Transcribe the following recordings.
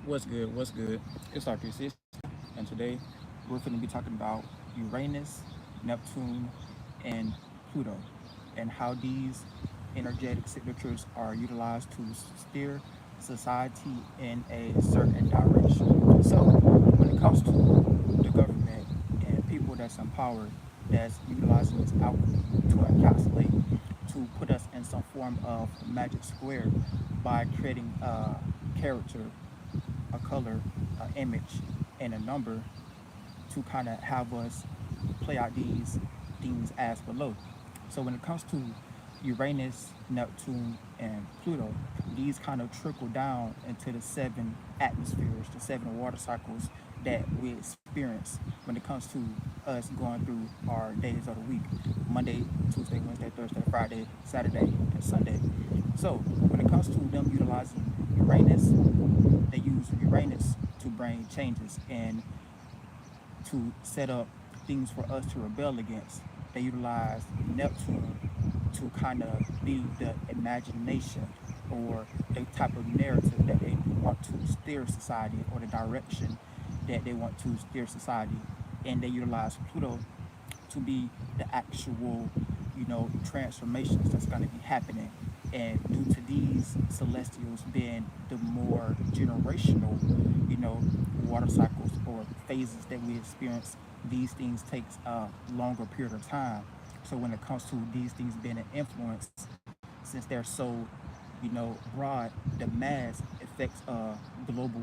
What's good? What's good? It's our 360, and today we're going to be talking about Uranus, Neptune, and Pluto, and how these energetic signatures are utilized to steer society in a certain direction. So, when it comes to the government and people that's in power, that's utilizing this alchemy to encapsulate, to put us in some form of magic square by creating a character, a color, an image, and a number to kind of have us play out these things as below. So when it comes to Uranus, Neptune, and Pluto, these kind of trickle down into the seven atmospheres, the seven water cycles that we experience when it comes to us going through our days of the week: Monday, Tuesday, Wednesday, Thursday, Friday, Saturday, and Sunday. So when it comes to them utilizing Uranus, they use Uranus to bring changes and to set up things for us to rebel against. They utilize Neptune to kind of be the imagination or the type of narrative that they want to steer society, or the direction that they want to steer society. And they utilize Pluto to be the actual, transformations that's going to be happening. And due to these celestials being the more generational, water cycles or phases that we experience, these things takes a longer period of time. So when it comes to these things being an influence, since they're so, broad, the mass affects global,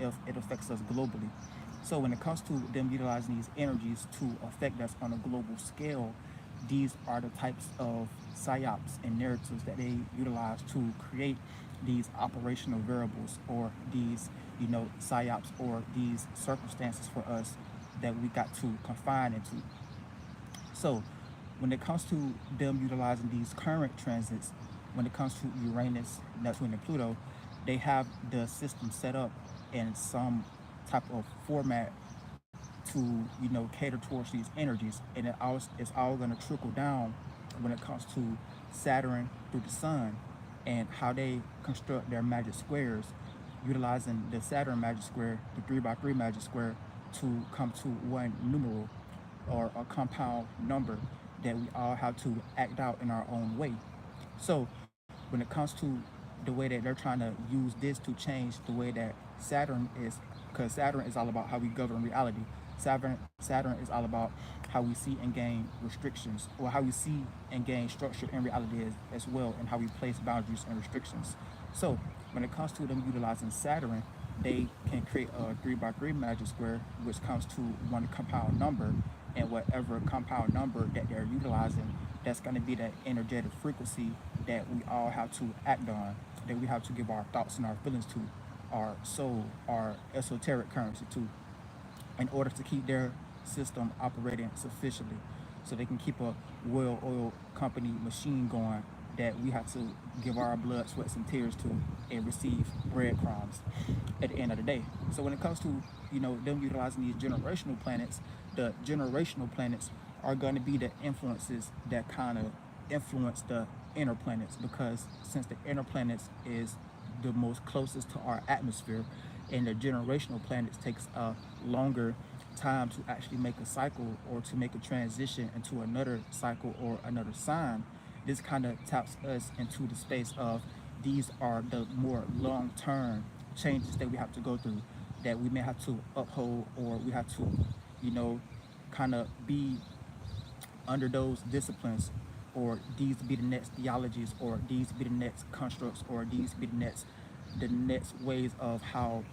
if it affects us globally. So when it comes to them utilizing these energies to affect us on a global scale, these are the types of psyops and narratives that they utilize to create these operational variables, or these, psyops, or these circumstances for us that we got to confine into. So when it comes to them utilizing these current transits, when it comes to Uranus, Neptune, and Pluto, they have the system set up in some type of format to, cater towards these energies, and it's all going to trickle down when it comes to Saturn through the Sun, and how they construct their magic squares, utilizing the Saturn magic square, the 3 by 3 magic square, to come to one numeral or a compound number that we all have to act out in our own way. So when it comes to the way that they're trying to use this to change the way that Saturn is, because Saturn is all about how we govern reality. Saturn is all about how we see and gain restrictions, or how we see and gain structure in reality as well, and how we place boundaries and restrictions. So when it comes to them utilizing Saturn, they can create a 3 by 3 magic square, which comes to one compound number, and whatever compound number that they're utilizing, that's going to be that energetic frequency that we all have to act on, that we have to give our thoughts and our feelings to, our soul, our esoteric currency to, in order to keep their system operating sufficiently, so they can keep a well oiled company machine going that we have to give our blood, sweats, and tears to, and receive breadcrumbs at the end of the day. So when it comes to, them utilizing these generational planets, the generational planets are going to be the influences that kind of influence the inner planets, because since the inner planets is the most closest to our atmosphere, and the generational planets takes a longer time to actually make a cycle, or to make a transition into another cycle or another sign. This kind of taps us into the space of, these are the more long-term changes that we have to go through, that we may have to uphold, or we have to, you know kind of be under those disciplines, or these be the next theologies, or these be the next constructs, or these be the next ways of how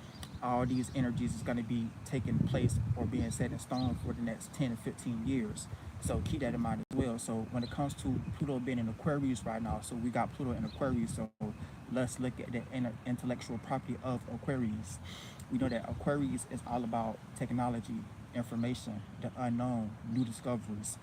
all these energies is going to be taking place or being set in stone for the next 10 to 15 years. So keep that in mind as well. So when it comes to Pluto being in Aquarius right now, so we got Pluto in Aquarius, so let's look at the intellectual property of Aquarius. We know that Aquarius is all about technology, information, the unknown, new discoveries,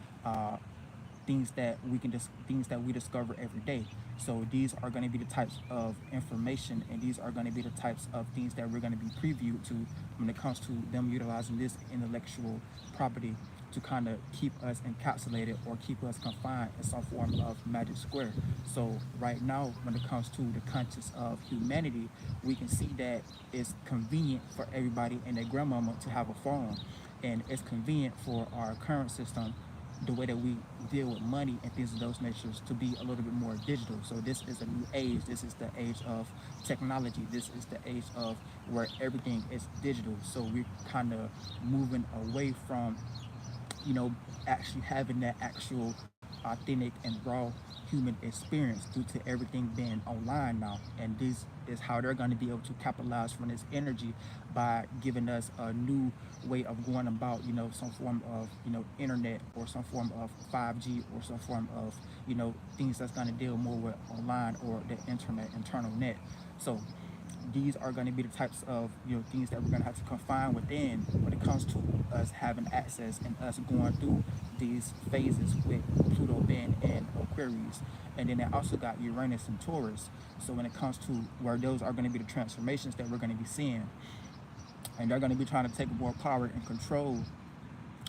things that we discover every day. So these are going to be the types of information, and these are going to be the types of things that we're going to be previewed to when it comes to them utilizing this intellectual property to kind of keep us encapsulated or keep us confined in some form of magic square. So right now, when it comes to the conscience of humanity, we can see that it's convenient for everybody and their grandmama to have a phone, and it's convenient for our current system, the way that we deal with money and things of those natures, to be a little bit more digital. So this is a new age. This is the age of technology. This is the age of where everything is digital. So we're kind of moving away from, you know, actually having that actual authentic and raw human experience due to everything being online now. And this is how they're going to be able to capitalize from this energy by giving us a new way of going about, you know, some form of, you know, internet, or some form of 5G, or some form of, you know, things that's going to deal more with online or the internet, internal net. So these are going to be the types of, you know, things that we're going to have to confine within when it comes to us having access and us going through these phases with Pluto being in Aquarius. And then they also got Uranus and Taurus. So when it comes to where those are going to be the transformations that we're going to be seeing, and they're going to be trying to take more power and control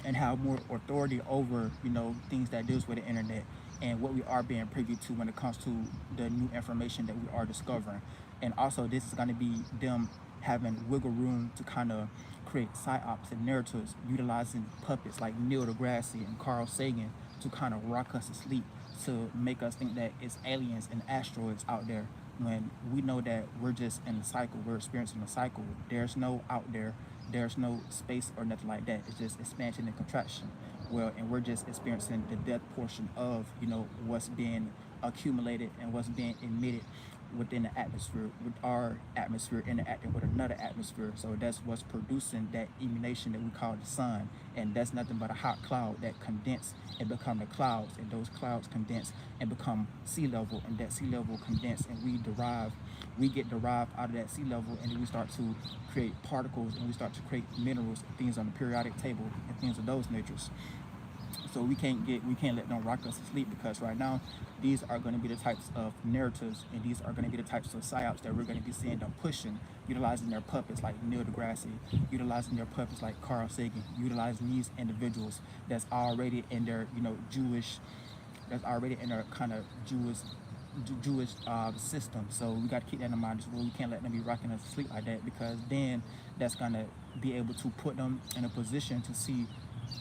and have more authority over, you know, things that deals with the internet and what we are being privy to when it comes to the new information that we are discovering. And also this is going to be them having wiggle room to kind of create psyops and narratives, utilizing puppets like Neil deGrasse and Carl Sagan to kind of rock us to sleep, to make us think that it's aliens and asteroids out there, when we know that we're just in a cycle. We're experiencing a cycle. There's no out there, there's no space or nothing like that. It's just expansion and contraction. Well, and we're just experiencing the death portion of, you know, what's being accumulated and what's being emitted within the atmosphere, with our atmosphere interacting with another atmosphere. So that's what's producing that emanation that we call the sun. And that's nothing but a hot cloud that condense and become the clouds, and those clouds condense and become sea level, and that sea level condense, and we get derived out of that sea level, and then we start to create particles, and we start to create minerals, things on the periodic table, and things of those natures. So we can't let them rock us to sleep, because right now these are going to be the types of narratives, and these are going to be the types of psyops that we're going to be seeing them pushing, utilizing their puppets like Neil deGrasse, utilizing their puppets like Carl Sagan, utilizing these individuals that's already in their, you know, that's already in their kind of Jewish system. So we got to keep that in mind as well. We can't let them be rocking us to sleep like that, because then that's going to be able to put them in a position to see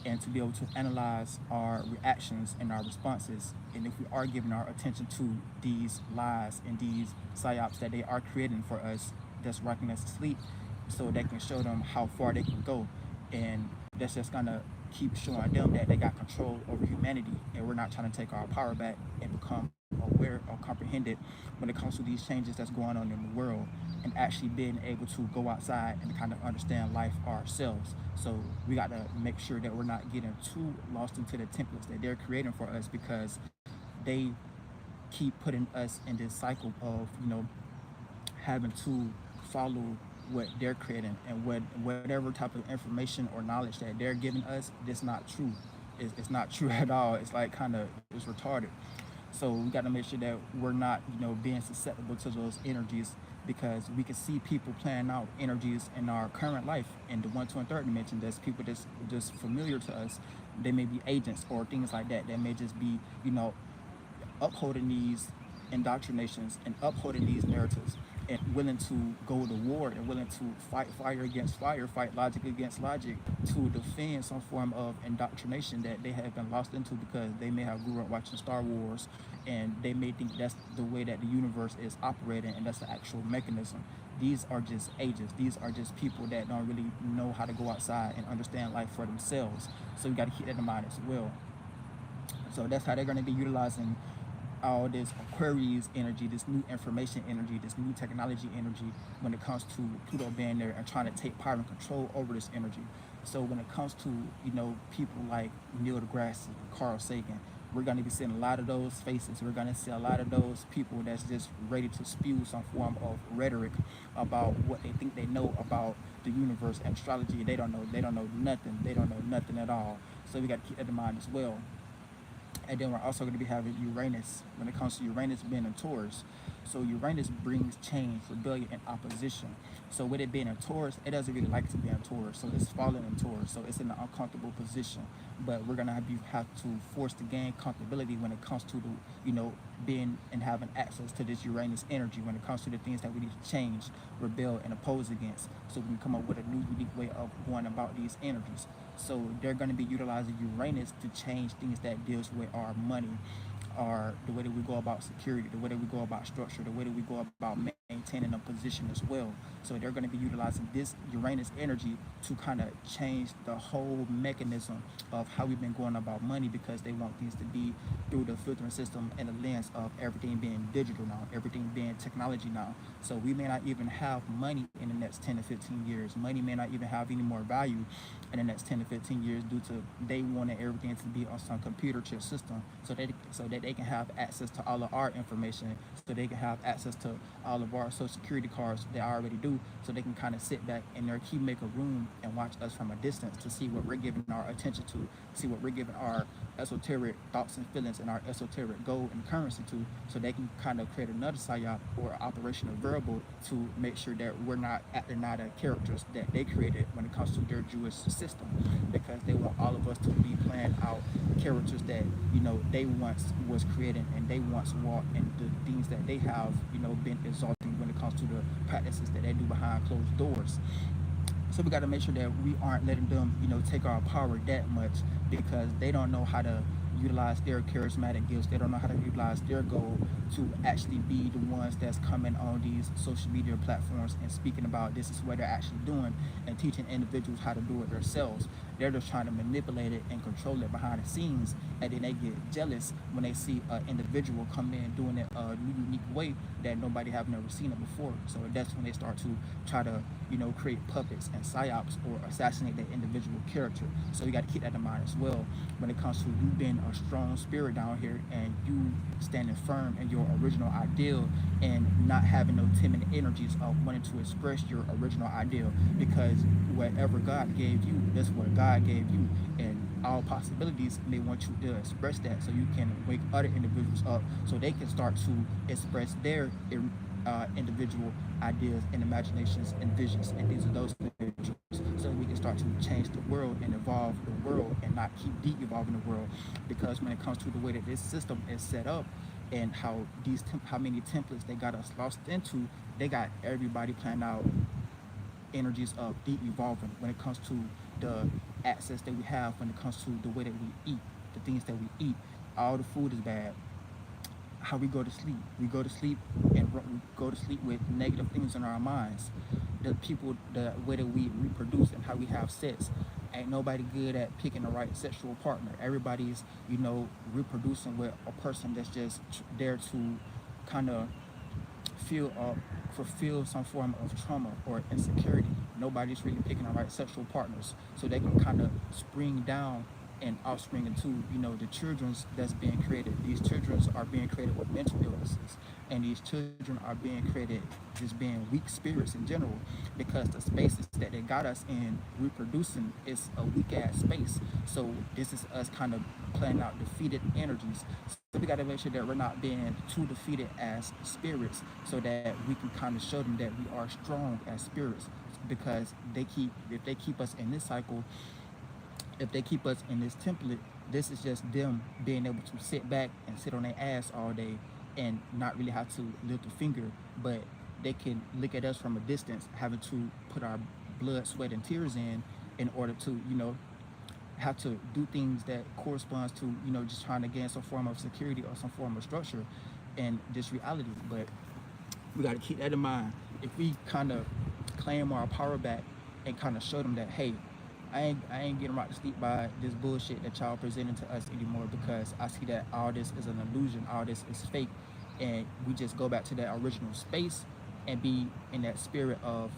and to be able to analyze our reactions and our responses. And if we are giving our attention to these lies and these psyops that they are creating for us, that's rocking us to sleep, so they can show them how far they can go. And that's just gonna keep showing them that they got control over humanity, and we're not trying to take our power back and become aware or comprehended when it comes to these changes that's going on in the world, and actually being able to go outside and kind of understand life ourselves. So we got to make sure that we're not getting too lost into the templates that they're creating for us, because they keep putting us in this cycle of, you know, having to follow what they're creating, and whatever type of information or knowledge that they're giving us, it's not true. It's not true at all. It's like kind of, it's retarded. So we got to make sure that we're not, you know, being susceptible to those energies, because we can see people playing out energies in our current life in the 1, 2, and 3rd dimension. There's people that's just familiar to us. They may be agents or things like that. They may just be, you know, upholding these indoctrinations and upholding these narratives, and willing to go to war, and willing to fight fire against fire, fight logic against logic, to defend some form of indoctrination that they have been lost into, because they may have grew up watching Star Wars, and they may think that's the way that the universe is operating, and that's the actual mechanism. These are just agents. These are just people that don't really know how to go outside and understand life for themselves. So we got to keep that in mind as well. So that's how they're going to be utilizing all this Aquarius energy, this new information energy, this new technology energy, when it comes to Pluto being there and trying to take power and control over this energy. So when it comes to, you know, people like Neil deGrasse, Carl Sagan, we're going to be seeing a lot of those faces. We're going to see a lot of those people that's just ready to spew some form of rhetoric about what they think they know about the universe and astrology. They don't know nothing. They don't know nothing at all. So we got to keep that in mind as well. And then we're also going to be having Uranus, when it comes to Uranus being in Taurus. So Uranus brings change, rebellion, and opposition. So with it being in Taurus, it doesn't really like to be in Taurus. So it's falling in Taurus. So it's in an uncomfortable position. but we're gonna have to force to gain comfortability when it comes to the, being and having access to this Uranus energy, when it comes to the things that we need to change, rebel, and oppose against, so we can come up with a new unique way of going about these energies. So they're going to be utilizing Uranus to change things that deals with our money, our the way that we go about security, the way that we go about structure, the way that we go about maintaining a position as well. So they're going to be utilizing this Uranus energy to kind of change the whole mechanism of how we've been going about money, because they want things to be through the filtering system and the lens of everything being digital now, everything being technology now. So we may not even have money in the next 10 to 15 years. Money may not even have any more value in the next 10 to 15 years, due to they wanted everything to be on some computer chip system, so that they can have access to all of our information, so they can have access to all of our social security cards they already do, so they can kind of sit back in their key maker room and watch us from a distance to see what we're giving our attention to, see what we're giving our esoteric thoughts and feelings and our esoteric gold and currency to, so they can kind of create another psyop or operational variable to make sure that we're not acting out of characters that they created when it comes to their Jewish system, because they want all of us to be playing out characters that they once was creating and they once walked, and the things that they have been exalting when it comes to the practices that they do behind closed doors. So we got to make sure that we aren't letting them take our power that much, because they don't know how to utilize their charismatic gifts. They don't know how to utilize their goal to actually be the ones that's coming on these social media platforms and speaking about this is what they're actually doing, and teaching individuals how to do it themselves. They're just trying to manipulate it and control it behind the scenes, and then they get jealous when they see an individual come in doing it a new unique way that nobody have never seen it before. So that's when they start to try to create puppets and psyops or assassinate that individual character. So you got to keep that in mind as well when it comes to you being a strong spirit down here and you standing firm in your original ideal and not having no timid energies of wanting to express your original ideal, because whatever God gave you, that's what God gave you, and all possibilities, they want you to express that so you can wake other individuals up so they can start to express their individual ideas and imaginations and visions and things of those individuals, so we can start to change the world and evolve the world and not keep de-evolving the world. Because when it comes to the way that this system is set up and how many templates they got us lost into, they got everybody planning out energies of de-evolving when it comes to the access that we have, when it comes to the way that we eat, the things that we eat. All the food is bad. How we go to sleep. We go to sleep and we go to sleep with negative things in our minds. The way that we reproduce and how we have sex. Ain't nobody good at picking the right sexual partner. Everybody's, reproducing with a person that's just there to kind of fulfill some form of trauma or insecurity. Nobody's really picking the right sexual partners, so they can kind of spring down and offspring into the children's that's being created. These children are being created with mental illnesses, and these children are being created just being weak spirits in general, because the spaces that they got us in reproducing is a weak ass space. So this is us kind of playing out defeated energies. So we got to make sure that we're not being too defeated as spirits, so that we can kind of show them that we are strong as spirits, because if they keep us in this cycle, if they keep us in this template, this is just them being able to sit back and sit on their ass all day and not really have to lift a finger, but they can look at us from a distance, having to put our blood, sweat, and tears in order to, have to do things that corresponds to, just trying to gain some form of security or some form of structure in this reality. But we got to keep that in mind. If we kind of claim our power back and kind of show them that, hey, I ain't getting right to sleep by this bullshit that y'all presenting to us anymore, because I see that all this is an illusion, all this is fake, and we just go back to that original space and be in that spirit of,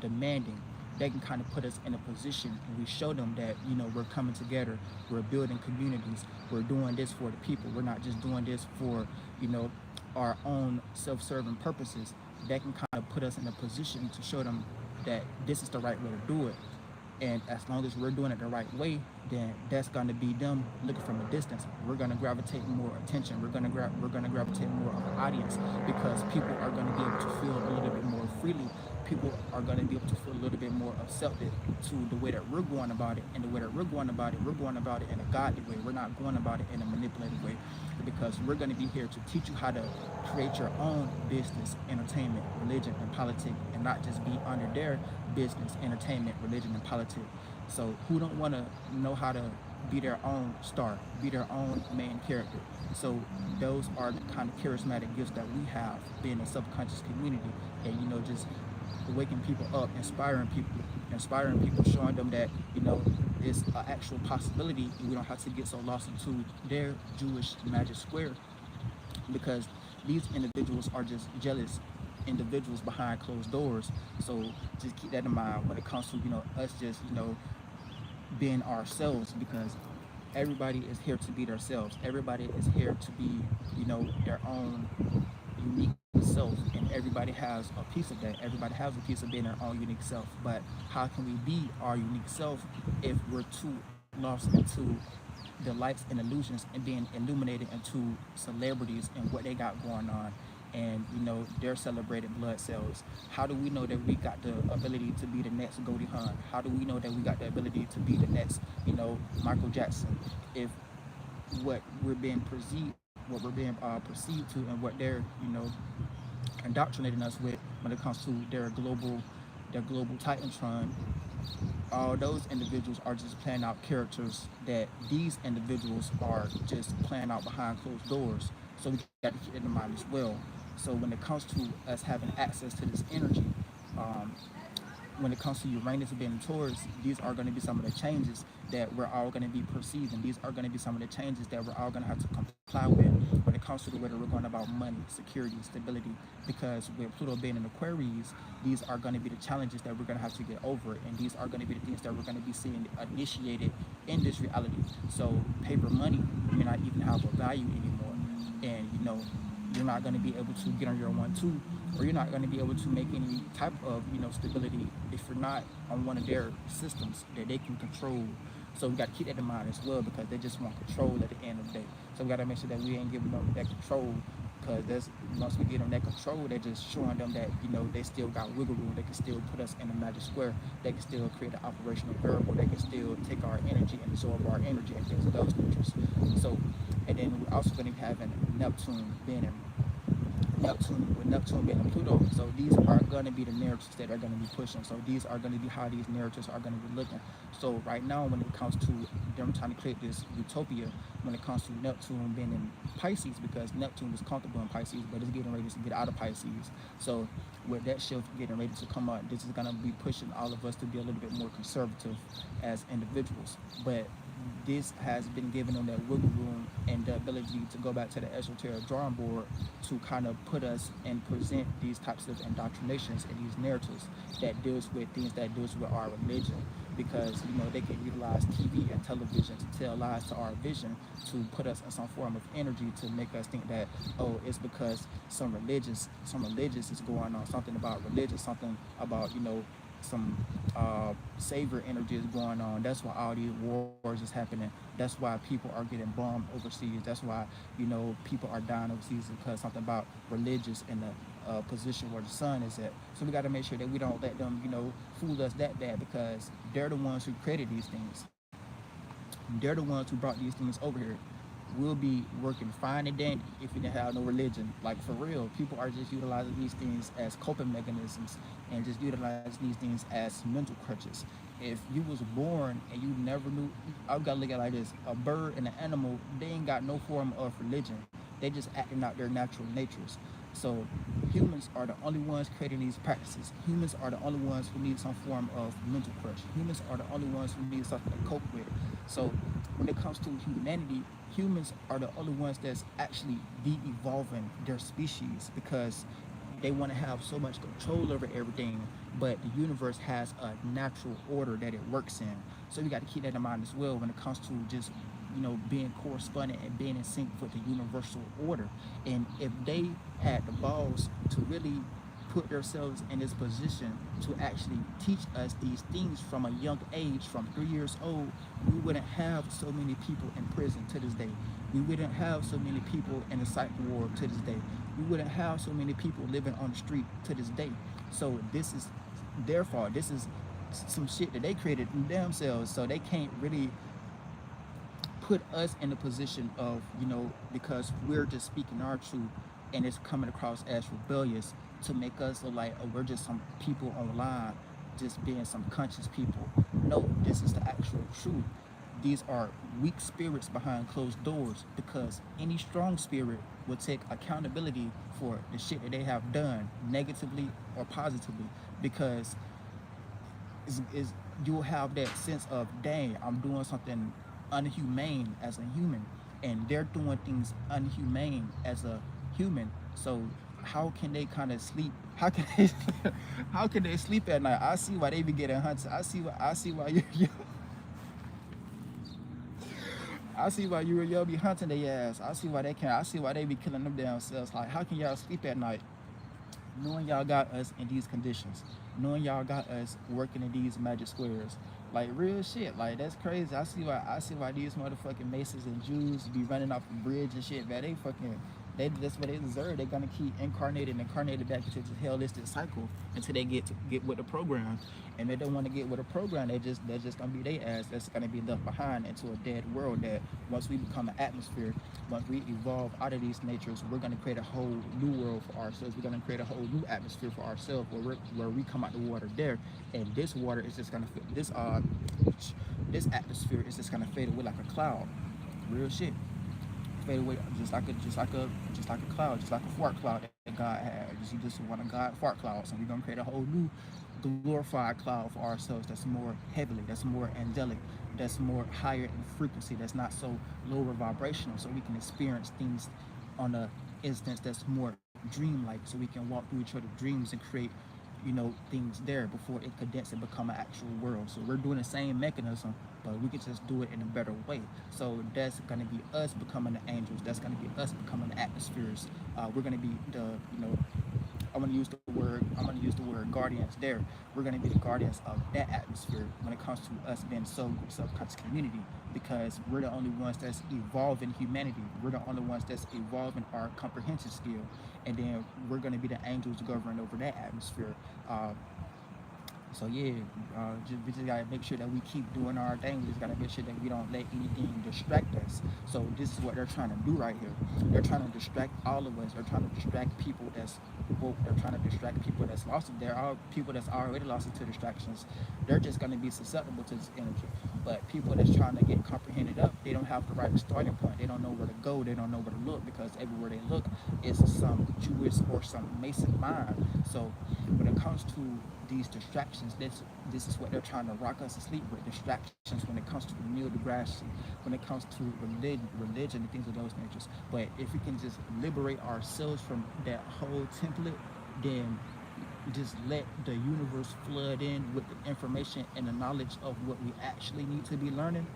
demanding. They can kind of put us in a position, and we show them that, we're coming together, we're building communities, we're doing this for the people, we're not just doing this for, our own self-serving purposes. They can kind of put us in a position to show them that this is the right way to do it. And as long as we're doing it the right way, then that's going to be them looking from a distance. We're going to gravitate more attention. We're going to gravitate more of an audience, because people are going to be able to feel a little bit more freely. people are going to be able to feel a little bit more accepted to the way that we're going about it. And the way that we're going about it, we're going about it in a godly way. We're not going about it in a manipulative way, because we're going to be here to teach you how to create your own business, entertainment, religion, and politics, and not just be under their business, entertainment, religion, and politics. So who don't want to know how to be their own star, be their own main character? So those are the kind of charismatic gifts that we have, being a subconscious community, and just waking people up, inspiring people, showing them that it's an actual possibility, and we don't have to get so lost into their Jewish magic square, because these individuals are just jealous individuals behind closed doors. So just keep that in mind when it comes to us just being ourselves, because everybody is here to be themselves. Everybody is here to be their own unique self, and everybody has a piece of that. Everybody has a piece of being their own unique self. But how can we be our unique self if we're too lost into the lights and illusions and being illuminated into celebrities and what they got going on, and their celebrated blood cells? How do we know that we got the ability to be the next Goldie Hawn? How do we know that we got the ability to be the next Michael Jackson, if what we're being perceived to, and what they're indoctrinating us with when it comes to their global titantron? All those individuals are just playing out characters that these individuals are just playing out behind closed doors. So we got to keep it in mind as well. So when it comes to us having access to this energy, when it comes to Uranus being in Taurus, these are going to be some of the changes that we're all going to be perceiving. These are going to be some of the changes that we're all going to have to comply with when it comes to the way that we're going about money, security, stability. Because with Pluto being in Aquarius, these are going to be the challenges that we're going to have to get over, and these are going to be the things that we're going to be seeing initiated in this reality. So paper money may not even have a value anymore, and you're not going to be able to get on your 1-2, or you're not going to be able to make any type of stability if you're not on one of their systems that they can control. So we got to keep that in mind as well, because they just want control at the end of the day. So we got to make sure that we ain't giving them that control, because once we get them that control, they're just showing them that they still got wiggle room. They can still put us in a magic square. They can still create an operational variable. They can still take our energy and absorb our energy and things of those natures. So, and then we're also going to be having Neptune being in Neptune being in Pluto. So these are going to be the narratives that are going to be pushing. So these are going to be how these narratives are going to be looking. So right now, when it comes to them trying to create this utopia, when it comes to Neptune being in Pisces, because Neptune was comfortable in Pisces, but it's getting ready to get out of Pisces. So with that shift getting ready to come up, this is going to be pushing all of us to be a little bit more conservative as individuals. But this has been giving them that wiggle room and the ability to go back to the esoteric drawing board to kind of put us and present these types of indoctrinations and these narratives that deals with things that deals with our religion, because they can utilize TV and television to tell lies to our vision, to put us in some form of energy to make us think that, oh, it's because some religious is going on, something about religion, something about some savior energy is going on. That's why all these wars is happening. That's why people are getting bombed overseas. That's why people are dying overseas, because something about religious in the position where the sun is at. So we got to make sure that we don't let them fool us that bad, because they're the ones who created these things. They're the ones who brought these things over here. We'll be working fine and dandy if we didn't have no religion. Like, for real, people are just utilizing these things as coping mechanisms, and just utilizing these things as mental crutches. If you was born and you never knew, I've got to look at it like this: a bird and an animal, they ain't got no form of religion. They just acting out their natural natures. So humans are the only ones creating these practices. Humans are the only ones who need some form of mental crutch. Humans are the only ones who need something to cope with. So when it comes to humanity, humans are the only ones that's actually de-evolving their species, because they want to have so much control over everything, but the universe has a natural order that it works in. So we got to keep that in mind as well when it comes to just being correspondent and being in sync with the universal order. And if they had the balls to really put themselves in this position to actually teach us these things from a young age, from 3 years old, we wouldn't have so many people in prison to this day. We wouldn't have so many people in the psych ward to this day. We wouldn't have so many people living on the street to this day. So this is their fault. This is some shit that they created themselves, so they can't really put us in a position of, because we're just speaking our truth and it's coming across as rebellious, to make us look like, oh, we're just some people online just being some conscious people. No, this is the actual truth. These are weak spirits behind closed doors, because any strong spirit will take accountability for the shit that they have done, negatively or positively, because is you'll have that sense of, dang, I'm doing something unhumane as a human, and they're doing things unhumane as a human. So how can they kind of sleep? How can they how can they sleep at night? I see why they be getting hunted. I see why I see why you and y'all be hunting their ass. I see why they can. I see why they be killing them damn selves. Like, how can y'all sleep at night knowing y'all got us in these conditions, knowing y'all got us working in these magic squares? Like, real shit. Like, that's crazy. I see why these motherfucking Masons and Jews be running off the bridge and shit, man. That's what they deserve. They're gonna keep incarnated back into this hellistic cycle until they get with the program. And they don't want to get with a program. They're just gonna be their ass. That's gonna be left behind into a dead world. That once we become an atmosphere, once we evolve out of these natures, we're gonna create a whole new world for ourselves. We're gonna create a whole new atmosphere for ourselves, where we come out the water there, and this water is just gonna this atmosphere is just gonna fade away like a cloud. Real shit. Fade away just like a cloud, just like a fart cloud that God had. You just want a God fart cloud. So we're gonna create a whole new glorified cloud for ourselves, that's more heavenly, that's more angelic, that's more higher in frequency, that's not so lower vibrational, so we can experience things on a instance that's more dreamlike, so we can walk through each other's dreams and create, things there before it condenses and become an actual world. So we're doing the same mechanism, but we can just do it in a better way. So that's going to be us becoming the angels. That's going to be us becoming the atmospheres. We're going to be the, I'm going to use the word guardians there. We're going to be the guardians of that atmosphere when it comes to us being subconscious community, because we're the only ones that's evolving humanity. We're the only ones that's evolving our comprehension skill, and then we're going to be the angels governing over that atmosphere. So yeah, we just gotta make sure that we keep doing our thing. We just gotta make sure that we don't let anything distract us. So this is what they're trying to do right here. They're trying to distract all of us. They're trying to distract people that's woke. They're trying to distract people that's lost. There are people that's already lost into distractions. They're just gonna be susceptible to this energy. But people that's trying to get comprehended up, they don't have the right starting point. They don't know where to go. They don't know where to look, because everywhere they look is some Jewish or some Mason mind. So when it comes to these distractions, this is what they're trying to rock us to sleep with. Distractions when it comes to Neil deGrasse, when it comes to religion and things of those natures. But if we can just liberate ourselves from that whole template, then just let the universe flood in with the information and the knowledge of what we actually need to be learning.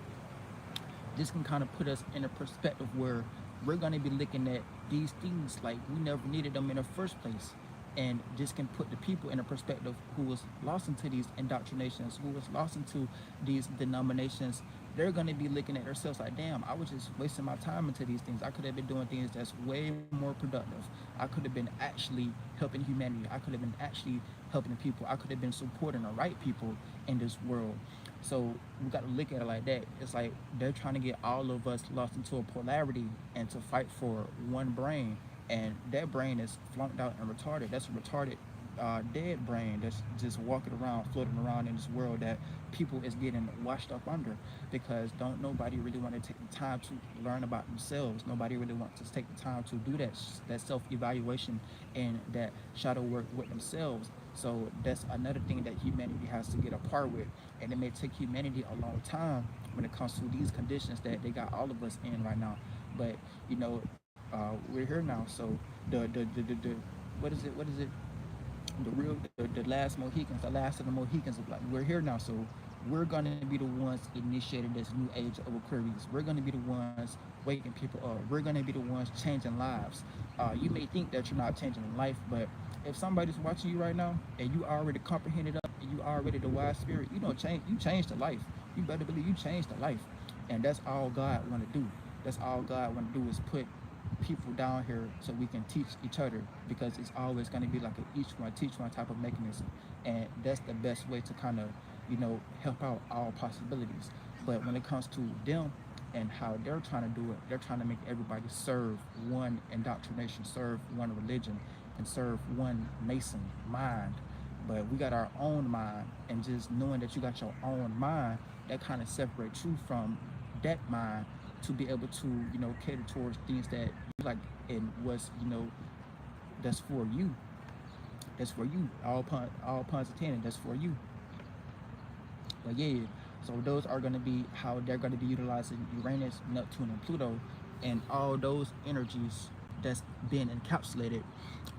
This can kind of put us in a perspective where we're going to be looking at these things like we never needed them in the first place. And this can put the people in a perspective who was lost into these indoctrinations, who was lost into these denominations. They're going to be looking at themselves like, damn, I was just wasting my time into these things. I could have been doing things that's way more productive. I could have been actually helping humanity. I could have been actually helping people. I could have been supporting the right people in this world. So we got to look at it like that. It's like they're trying to get all of us lost into a polarity and to fight for one brain. And that brain is flunked out and retarded. That's a retarded, dead brain that's just walking around, floating around in this world that people is getting washed up under, because don't nobody really want to take the time to learn about themselves. Nobody really wants to take the time to do that self-evaluation and that shadow work with themselves. So that's another thing that humanity has to get apart with, and it may take humanity a long time when it comes to these conditions that they got all of us in right now. But we're here now. So the what is it the last Mohicans, the last of the Mohicans, like, we're here now. So we're going to be the ones initiating this new age of Aquarius. We're going to be the ones waking people up. We're going to be the ones changing lives. You may think that you're not changing life, but if somebody's watching you right now and you already comprehended up and you already the wise spirit, you don't change. You change the life. You better believe you change the life, and that's all God want to do. That's all God want to do is put people down here so we can teach each other, because it's always going to be like a each one teach one type of mechanism, and that's the best way to kind of help out all possibilities. But when it comes to them and how they're trying to do it, they're trying to make everybody serve one indoctrination, serve one religion, and serve one Mason mind. But we got our own mind, and just knowing that you got your own mind, that kind of separates you from that mind to be able to cater towards things that you like, and what's that's for you, that's for you, all puns intended, that's for you. But yeah, so those are going to be how they're going to be utilizing Uranus, Neptune, and Pluto, and all those energies that's being encapsulated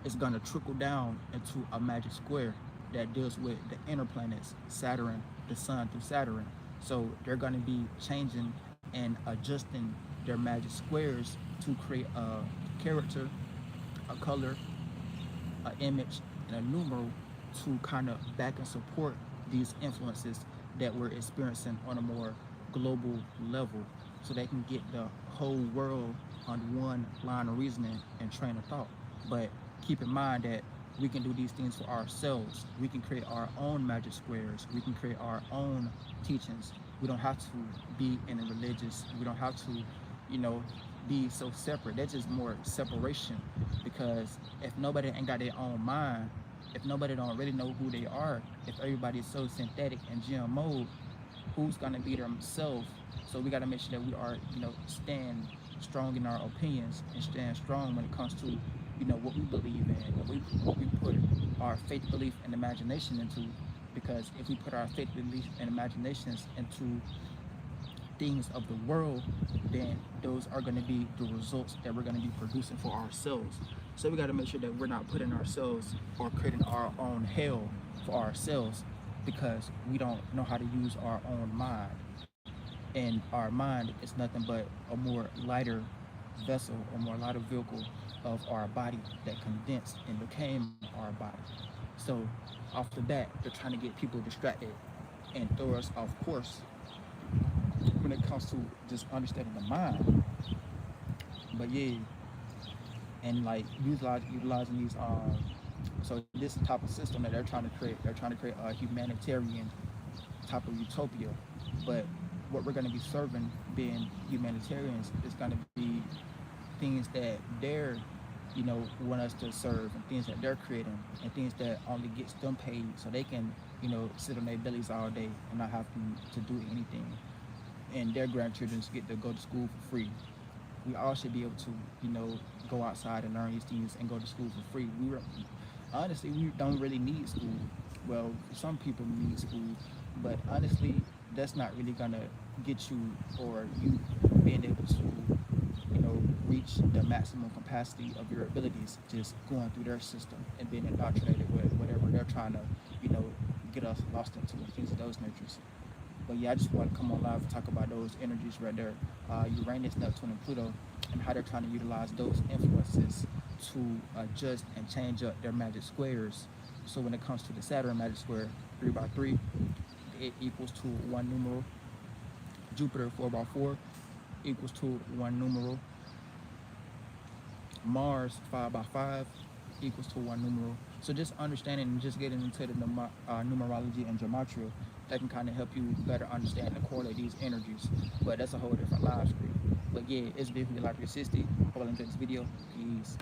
is going to trickle down into a magic square that deals with the inner planets, Saturn, the Sun through Saturn. So they're going to be changing and adjusting their magic squares to create a character, a color, an image, and a numeral to kind of back and support these influences that we're experiencing on a more global level, so they can get the whole world on one line of reasoning and train of thought. But keep in mind that we can do these things for ourselves. We can create our own magic squares. We can create our own teachings. We don't have to be in a religious, we don't have to, be so separate. That's just more separation, because if nobody ain't got their own mind, if nobody don't really know who they are, if everybody is so synthetic and GMO, who's gonna be themselves? So we gotta make sure that we are, stand strong in our opinions and stand strong when it comes to, what we believe in, what we put our faith, belief, and imagination into. Because if we put our faith, belief, and imaginations into things of the world, then those are going to be the results that we're going to be producing for ourselves. So we got to make sure that we're not putting ourselves or creating our own hell for ourselves, because we don't know how to use our own mind. And our mind is nothing but a more lighter vessel, or more lighter vehicle of our body that condensed and became our body. So off the bat, they're trying to get people distracted and throw us off course when it comes to just understanding the mind. But yeah, and like utilizing these so this type of system that they're trying to create a humanitarian type of utopia. But what we're going to be serving, being humanitarians, is going to be things that they're want us to serve, and things that they're creating, and things that only gets them paid, so they can sit on their bellies all day and not have to do anything, and their grandchildren get to go to school for free. We all should be able to go outside and learn these things and go to school for free. Honestly, we don't really need school. Well, some people need school, but honestly, that's not really gonna get you, or you being able to reach the maximum capacity of your abilities, just going through their system and being indoctrinated with whatever they're trying to get us lost into, and things of those natures. But yeah, I just want to come on live and talk about those energies right there, Uranus, Neptune, and Pluto, and how they're trying to utilize those influences to adjust and change up their magic squares. So when it comes to the Saturn magic square, 3 by 3, it equals to one numeral. Jupiter, 4 by 4, equals to one numeral. Mars, 5 by 5, equals to one numeral. So just understanding and just getting into the numerology and gematria, that can kind of help you better understand and correlate these energies. But that's a whole different live stream. But yeah, it's been Life 360. Hope you enjoyed this video. Peace.